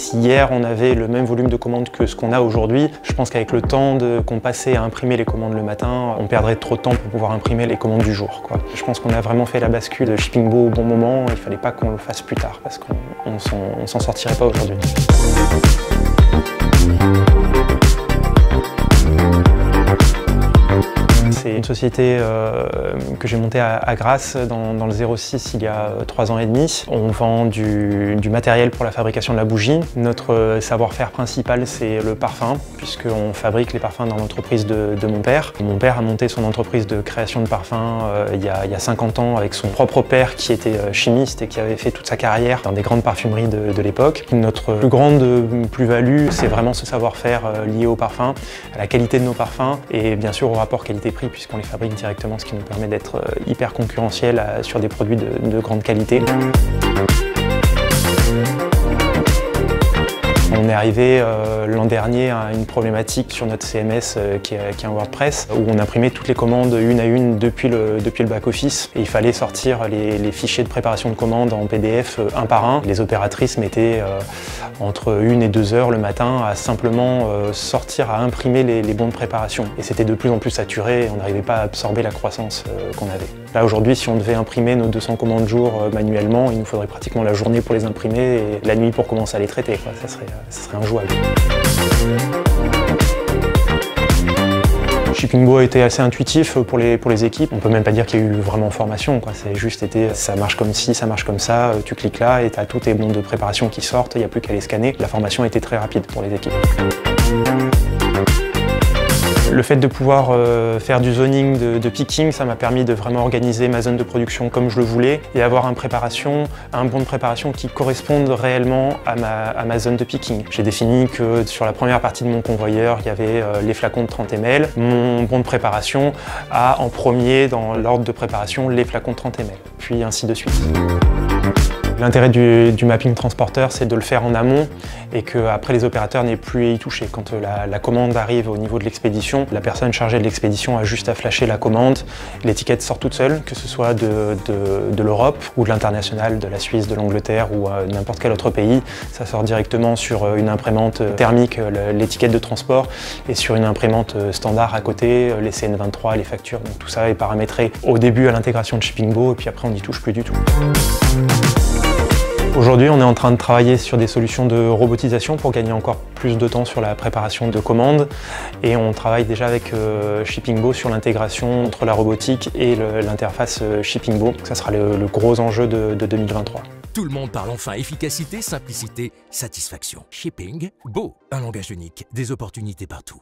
Si hier on avait le même volume de commandes que ce qu'on a aujourd'hui, je pense qu'avec le temps qu'on passait à imprimer les commandes le matin, on perdrait trop de temps pour pouvoir imprimer les commandes du jour, quoi. Je pense qu'on a vraiment fait la bascule de Shippingbo au bon moment, il fallait pas qu'on le fasse plus tard parce qu'on s'en sortirait pas aujourd'hui. C'est une société que j'ai montée à Grasse dans le 06 il y a 3 ans et demi. On vend du matériel pour la fabrication de la bougie. Notre savoir-faire principal, c'est le parfum, puisqu'on fabrique les parfums dans l'entreprise de mon père. Mon père a monté son entreprise de création de parfums il y a 50 ans avec son propre père qui était chimiste et qui avait fait toute sa carrière dans des grandes parfumeries de l'époque. Notre plus grande plus-value, c'est vraiment ce savoir-faire lié au parfum, à la qualité de nos parfums et bien sûr au rapport qualité-prix, puisqu'on les fabrique directement, ce qui nous permet d'être hyper concurrentiel sur des produits de grande qualité. On est arrivé l'an dernier à une problématique sur notre CMS qui est un WordPress, où on imprimait toutes les commandes une à une depuis le back-office. Et il fallait sortir les fichiers de préparation de commandes en PDF un par un. Les opératrices mettaient entre 1 et 2 heures le matin à simplement sortir, à imprimer les bons de préparation. Et c'était de plus en plus saturé et on n'arrivait pas à absorber la croissance qu'on avait. Là aujourd'hui, si on devait imprimer nos 200 commandes jour manuellement, il nous faudrait pratiquement la journée pour les imprimer et la nuit pour commencer à les traiter, quoi. Ça serait injouable. Shippingbo a été assez intuitif pour les équipes. On peut même pas dire qu'il y a eu vraiment formation, quoi. C'est juste été ça marche comme ci, ça marche comme ça, tu cliques là et tu as tous tes bons de préparation qui sortent, il n'y a plus qu'à les scanner. La formation a été très rapide pour les équipes. Le fait de pouvoir faire du zoning de picking, ça m'a permis de vraiment organiser ma zone de production comme je le voulais et avoir un bon de préparation qui corresponde réellement à ma zone de picking. J'ai défini que sur la première partie de mon convoyeur, il y avait les flacons de 30 ml. Mon bon de préparation a en premier dans l'ordre de préparation les flacons de 30 ml, puis ainsi de suite. L'intérêt du mapping transporteur, c'est de le faire en amont et qu'après les opérateurs n'aient plus à y toucher. Quand la commande arrive au niveau de l'expédition, la personne chargée de l'expédition a juste à flasher la commande. L'étiquette sort toute seule, que ce soit de l'Europe ou de l'international, de la Suisse, de l'Angleterre ou n'importe quel autre pays. Ça sort directement sur une imprimante thermique, l'étiquette de transport, et sur une imprimante standard à côté, les CN23, les factures. Donc tout ça est paramétré au début à l'intégration de Shippingbo et puis après on n'y touche plus du tout. Aujourd'hui, on est en train de travailler sur des solutions de robotisation pour gagner encore plus de temps sur la préparation de commandes et on travaille déjà avec Shippingbo sur l'intégration entre la robotique et l'interface Shippingbo. Ça sera le gros enjeu de 2023. Tout le monde parle enfin efficacité, simplicité, satisfaction. Shippingbo, un langage unique, des opportunités partout.